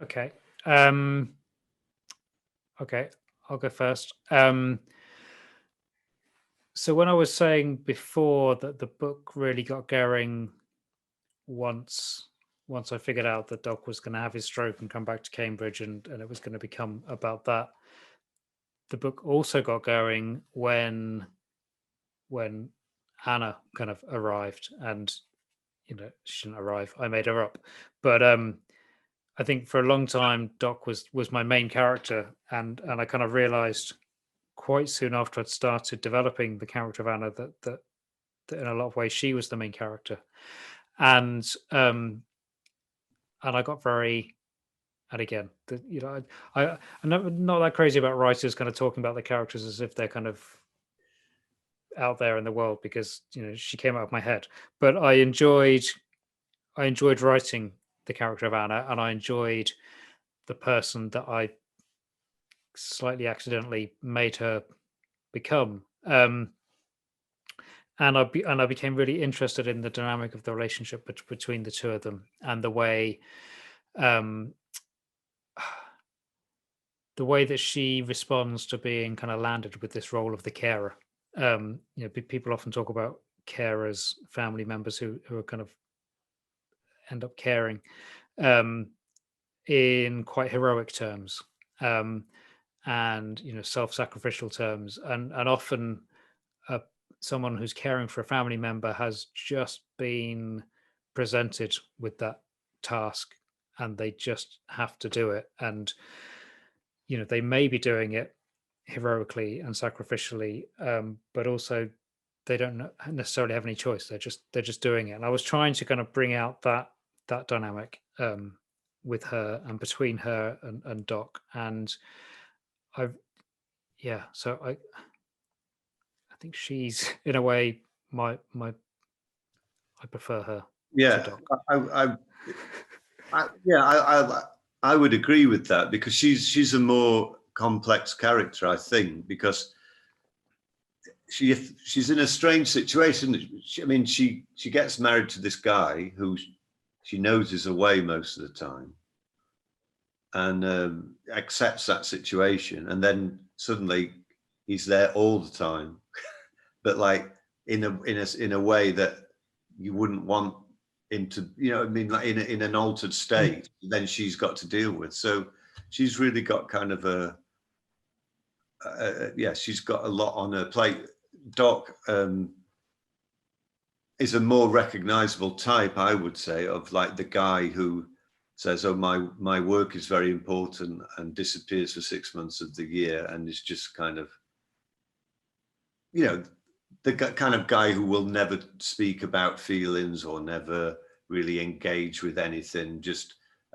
Okay. Okay, I'll go first. So when I was saying before that the book really got going once I figured out that Doc was going to have his stroke and come back to Cambridge, and it was going to become about that, the book also got going when Anna kind of arrived, and she didn't arrive. I made her up, but I think for a long time Doc was my main character, and I kind of realized quite soon after I'd started developing the character of Anna that in a lot of ways she was the main character, and I got very, and again, I'm not that crazy about writers kind of talking about the characters as if they're kind of out there in the world, because she came out of my head, but I enjoyed writing the character of Anna, and I enjoyed the person that I slightly accidentally made her become. And I became really interested in the dynamic of the relationship between the two of them, and the way that she responds to being kind of landed with this role of the carer. People often talk about carers, family members who are kind of end up caring in quite heroic terms, and self-sacrificial terms, and often someone who's caring for a family member has just been presented with that task, and they just have to do it, and they may be doing it heroically and sacrificially, but also they don't necessarily have any choice. They're just doing it. And I was trying to kind of bring out that dynamic with her, and between her and Doc, and so I think she's in a way I prefer her to Doc. I would agree with that, because she's a more complex character, I think, because she's in a strange situation. She gets married to this guy who she knows is away most of the time, and accepts that situation, and then suddenly he's there all the time, but like in a way that you wouldn't want him to, like in an altered state. Then she's got to deal with. So she's really got kind of she's got a lot on her plate. Doc is a more recognizable type, I would say, of like the guy who says, "Oh, my work is very important," and disappears for 6 months of the year, and is just kind of, the kind of guy who will never speak about feelings or never really engage with anything,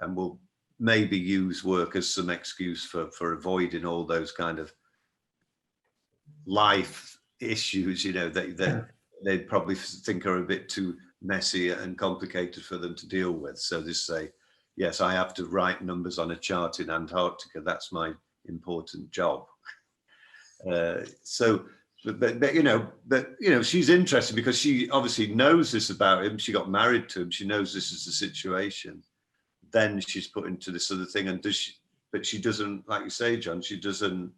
and will maybe use work as some excuse for avoiding all those kind of life issues, that they probably think are a bit too messy and complicated for them to deal with. So they say, yes, I have to write numbers on a chart in Antarctica. That's my important job. But she's interesting because she obviously knows this about him. She got married to him. She knows this is the situation. Then she's put into this other thing, but she doesn't, like you say, John. She doesn't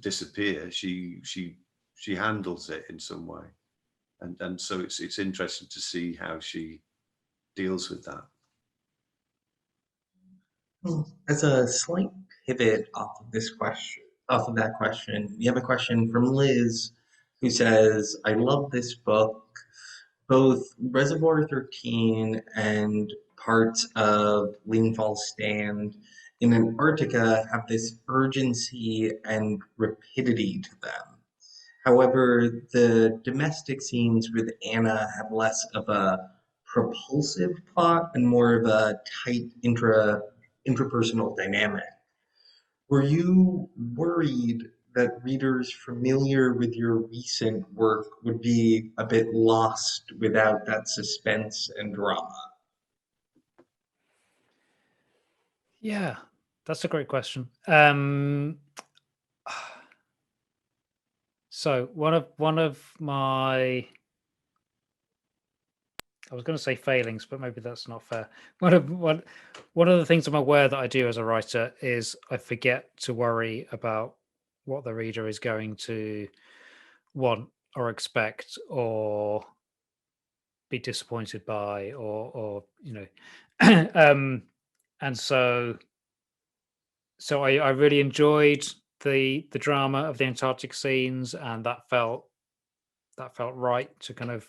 disappear. She handles it in some way, and so it's interesting to see how she deals with that. Well, as a slight pivot off of that question, we have a question from Liz, who says, "I love this book. Both Reservoir 13 and parts of Leanfall Stand in Antarctica have this urgency and rapidity to them. However, the domestic scenes with Anna have less of a propulsive plot and more of a tight intrapersonal dynamic. Were you worried that readers familiar with your recent work would be a bit lost without that suspense and drama?" Yeah, that's a great question. So one of my, I was going to say failings, but maybe that's not fair. One of the things I'm aware that I do as a writer is I forget to worry about what the reader is going to want or expect or be disappointed by, or and so I really enjoyed the drama of the Antarctic scenes, and that felt right to kind of,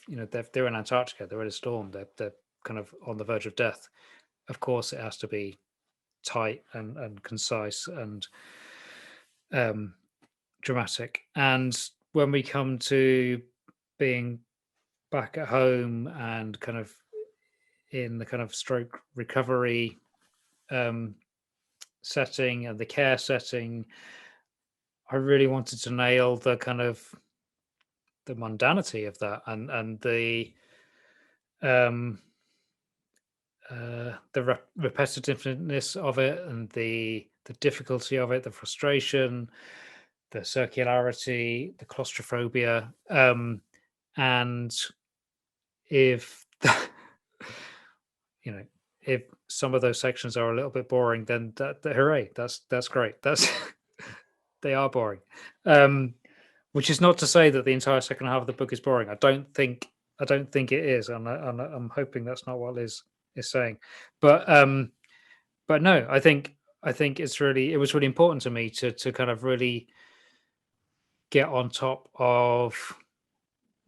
they're in Antarctica, they're in a storm, they're kind of on the verge of death. Of course, it has to be tight and concise and dramatic. And when we come to being back at home and kind of in the kind of stroke recovery setting and the care setting, I really wanted to nail the kind of the mundanity of that, and the repetitiveness of it, and the difficulty of it, the frustration, the circularity, the claustrophobia, and if if some of those sections are a little bit boring, then hooray, that's great. That's they are boring. Which is not to say that the entire second half of the book is boring. I don't think it is, and I'm hoping that's not what Liz is saying. But no, I think it was really important to me to kind of really get on top of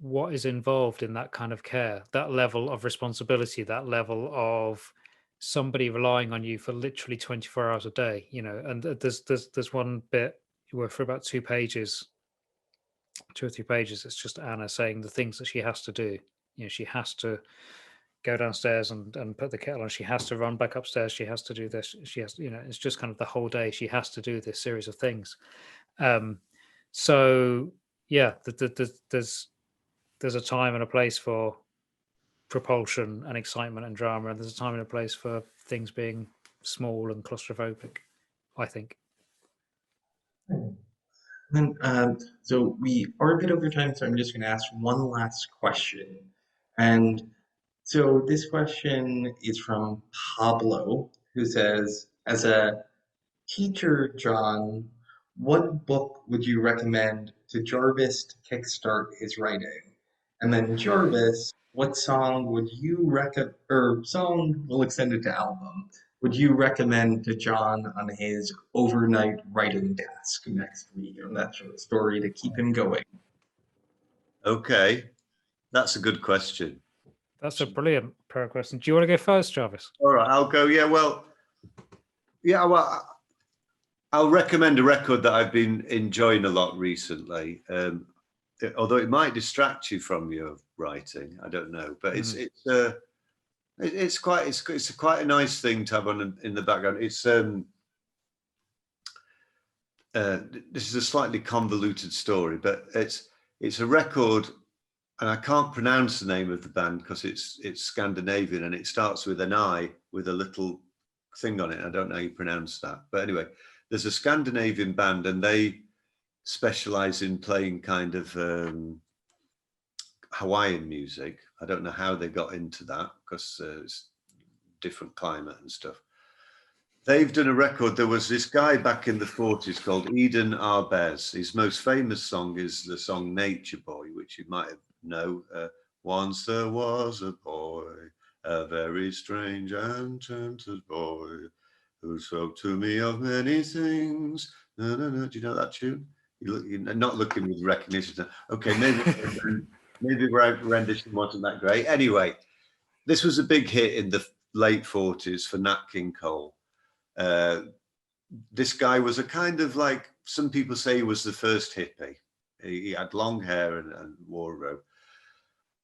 what is involved in that kind of care, that level of responsibility, that level of somebody relying on you for literally 24 hours a day. And there's one bit where for about 2 or 3 pages, it's just Anna saying the things that she has to do. She has to go downstairs and put the kettle on. She has to run back upstairs. She has to do this. She has, it's just kind of the whole day. She has to do this series of things. So yeah, there's a time and a place for propulsion and excitement and drama, and there's a time and a place for things being small and claustrophobic, I think. Then, so we are a bit over time, so I'm just going to ask one last question. And so this question is from Pablo, who says, as a teacher, John, what book would you recommend to Jarvis to kickstart his writing? And then Jarvis, what song would you recommend, or song, we'll extend it to album, would you recommend to John on his overnight writing task next week on that short story to keep him going? Okay, that's a good question. That's a brilliant pair of questions. Do you want to go first, Jarvis? All right, I'll go. Well, I'll recommend a record that I've been enjoying a lot recently. Although it might distract you from your writing, I don't know. But it's quite a nice thing to have on in the background. It's this is a slightly convoluted story, but it's a record, and I can't pronounce the name of the band because it's Scandinavian and it starts with an I with a little thing on it. I don't know how you pronounce that, but anyway, there's a Scandinavian band and they specialize in playing kind of Hawaiian music. I don't know how they got into that because it's different climate and stuff. They've done a record. There was this guy back in the 40s called Eden Arbez. His most famous song is the song Nature Boy, which you might know. Once there was a boy, a very strange and gentle boy, who spoke to me of many things. No, no, no. Do you know that tune? You're not looking with recognition. Okay, maybe rendition wasn't that great. Anyway, this was a big hit in the late 40s for Nat King Cole. This guy was a kind of like, some people say he was the first hippie. He had long hair and wore a robe.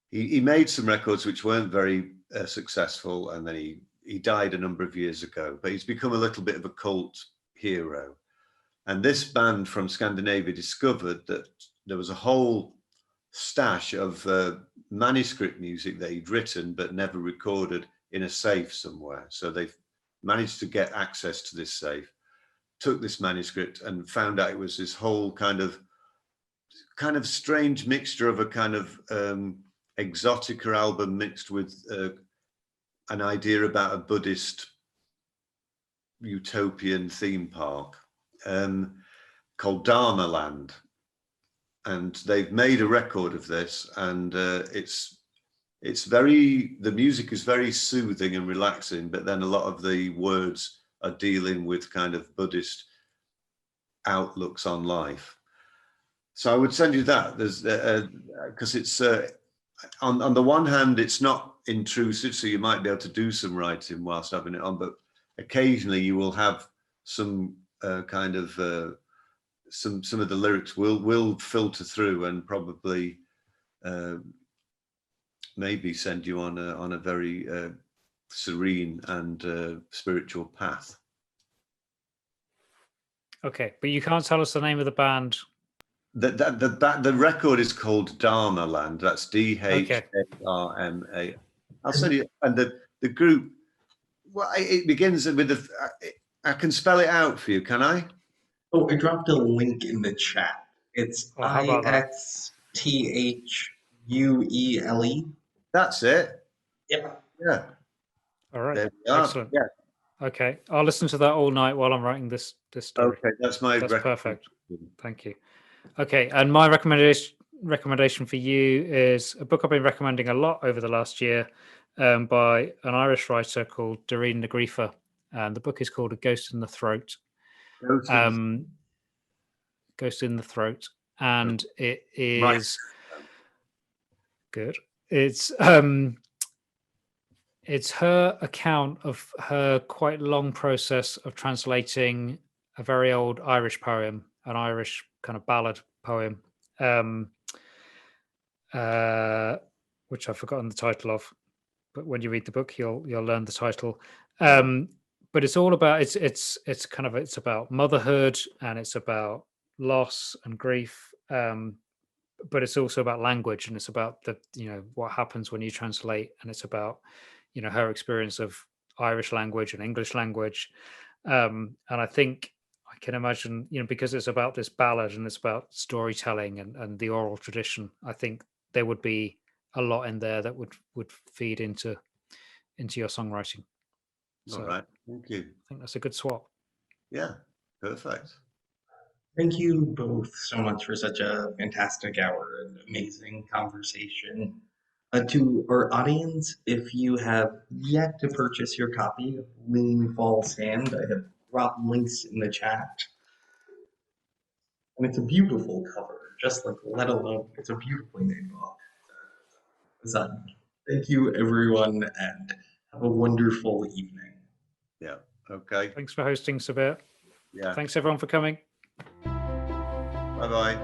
He made some records which weren't very successful, and then he died a number of years ago, but he's become a little bit of a cult hero. And this band from Scandinavia discovered that there was a whole stash of manuscript music that he'd written but never recorded in a safe somewhere. So they've managed to get access to this safe, took this manuscript and found out it was this whole kind of strange mixture of a kind of exotica album mixed with an idea about a Buddhist utopian theme park called Dharma Land. And they've made a record of this, and the music is very soothing and relaxing, but then a lot of the words are dealing with kind of Buddhist outlooks on life. So I would send you that. There's because it's on the one hand, it's not intrusive, so you might be able to do some writing whilst having it on, but occasionally you will have some kind of some of the lyrics will filter through and probably maybe send you on a very serene and spiritual path. Okay, but you can't tell us the name of the band. The record is called Dharma Land. That's DHARMA. I'll send you. And the group. Well, it begins with I can spell it out for you. Can I? Oh, I dropped a link in the chat. It's Oh, how about that? IXTHUELE. That's it. Yep. Yeah. All right. There we are. Excellent. Yeah. Okay, I'll listen to that all night while I'm writing this story. Okay, that's perfect. Thank you. Okay, and my recommendation for you is a book I've been recommending a lot over the last year by an Irish writer called Doreen Negrifa, and the book is called A Ghost in the Throat. Ghost in the Throat, and it is good. It's her account of her quite long process of translating a very old Irish poem, an Irish kind of ballad poem, which I've forgotten the title of. But when you read the book, you'll learn the title. But it's all about it's about motherhood, and it's about loss and grief. But it's also about language, and it's about what happens when you translate, and it's about her experience of Irish language and English language. And I think I can imagine, because it's about this ballad and it's about storytelling and the oral tradition, I think there would be a lot in there that would feed into your songwriting. All right. Thank you. I think that's a good swap. Yeah. Perfect. Thank you both so much for such a fantastic hour and amazing conversation. To our audience, if you have yet to purchase your copy of Lean Fall Sand, I have dropped links in the chat. And it's a beautiful cover, just like Let Alone. It's a beautifully made book. So, thank you, everyone, and have a wonderful evening. Yeah. Okay. Thanks for hosting, Sabir. Yeah. Thanks, everyone, for coming. Bye-bye.